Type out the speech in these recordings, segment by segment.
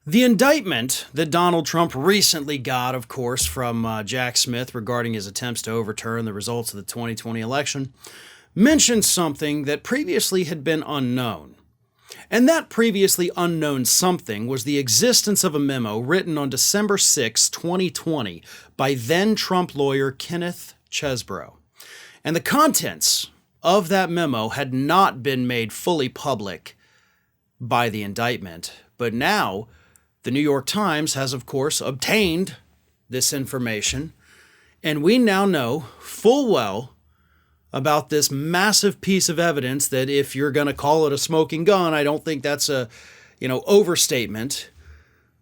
The indictment that Donald Trump recently got, of course, from Jack Smith regarding his attempts to overturn the results of the 2020 election mentioned something that previously had been unknown. And that previously unknown something was the existence of a memo written on December 6, 2020 by then Trump lawyer Kenneth Chesebro. And the contents of that memo had not been made fully public by the indictment, but now the New York Times has, of course, obtained this information, and we now know full well about this massive piece of evidence that, if you're going to call it a smoking gun, I don't think that's a, overstatement,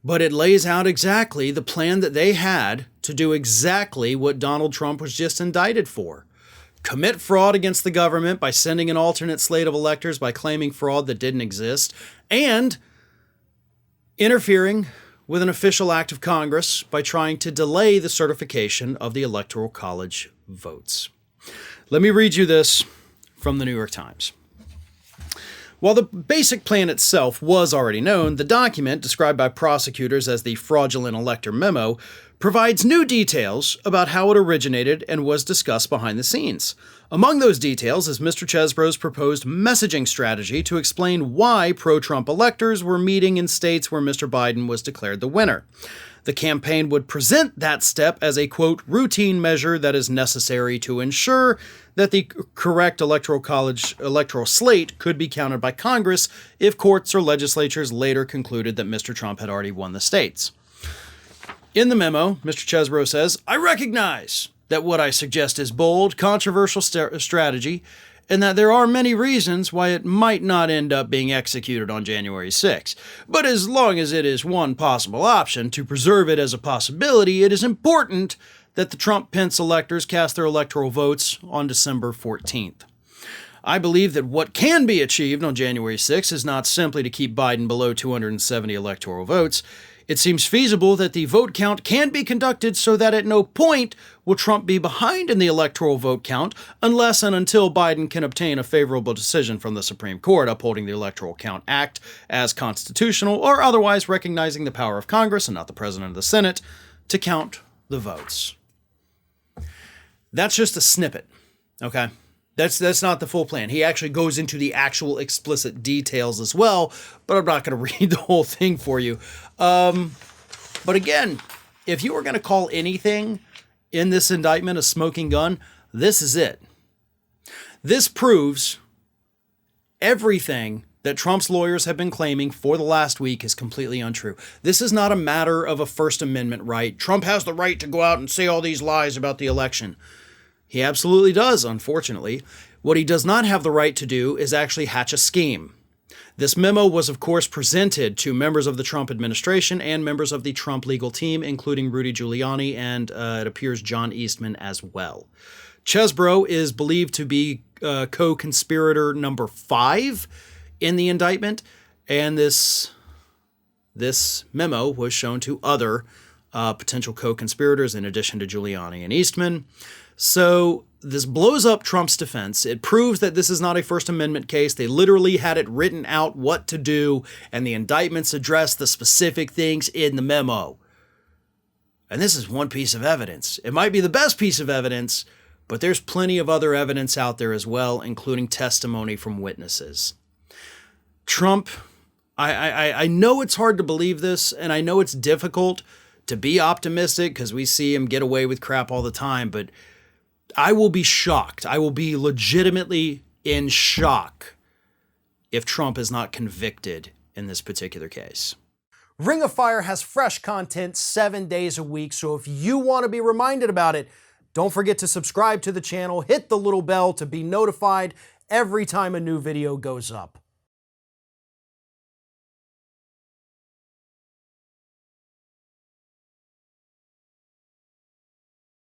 but it lays out exactly the plan that they had to do exactly what Donald Trump was just indicted for. Commit fraud against the government by sending an alternate slate of electors by claiming fraud that didn't exist, and interfering with an official act of Congress by trying to delay the certification of the Electoral College votes. Let me read you this from the New York Times. While the basic plan itself was already known, the document, described by prosecutors as the fraudulent elector memo, provides new details about how it originated and was discussed behind the scenes. Among those details is Mr. Chesebro's proposed messaging strategy to explain why pro-Trump electors were meeting in states where Mr. Biden was declared the winner. The campaign would present that step as a, quote, routine measure that is necessary to ensure that the correct electoral college electoral slate could be counted by Congress if courts or legislatures later concluded that Mr. Trump had already won the states. In the memo, Mr. Chesebro says, "I recognize that what I suggest is bold, controversial strategy, and that there are many reasons why it might not end up being executed on January 6. But as long as it is one possible option, to preserve it as a possibility, it is important that the Trump-Pence electors cast their electoral votes on December 14th. I believe that what can be achieved on January 6 is not simply to keep Biden below 270 electoral votes. It seems feasible that the vote count can be conducted so that at no point will Trump be behind in the electoral vote count unless and until Biden can obtain a favorable decision from the Supreme Court upholding the Electoral Count Act as constitutional or otherwise recognizing the power of Congress and not the President of the Senate to count the votes." That's just a snippet, okay? That's not the full plan. He actually goes into the actual explicit details as well, but I'm not going to read the whole thing for you. But again, if you were going to call anything in this indictment a smoking gun, this is it. This proves everything that Trump's lawyers have been claiming for the last week is completely untrue. This is not a matter of a First Amendment right. Trump has the right to go out and say all these lies about the election. He absolutely does, unfortunately. What he does not have the right to do is actually hatch a scheme. This memo was, of course, presented to members of the Trump administration and members of the Trump legal team, including Rudy Giuliani and, it appears, John Eastman as well. Chesebro is believed to be co-conspirator number 5 in the indictment, and this memo was shown to other potential co-conspirators in addition to Giuliani and Eastman. So this blows up Trump's defense. It proves that this is not a First Amendment case. They literally had it written out what to do, and the indictments address the specific things in the memo. And this is one piece of evidence. It might be the best piece of evidence, but there's plenty of other evidence out there as well, including testimony from witnesses. Trump, I know it's hard to believe this, and I know it's difficult to be optimistic because we see him get away with crap all the time, but I will be shocked. I will be legitimately in shock if Trump is not convicted in this particular case. Ring of Fire has fresh content 7 days a week, so if you want to be reminded about it, don't forget to subscribe to the channel, hit the little bell to be notified every time a new video goes up.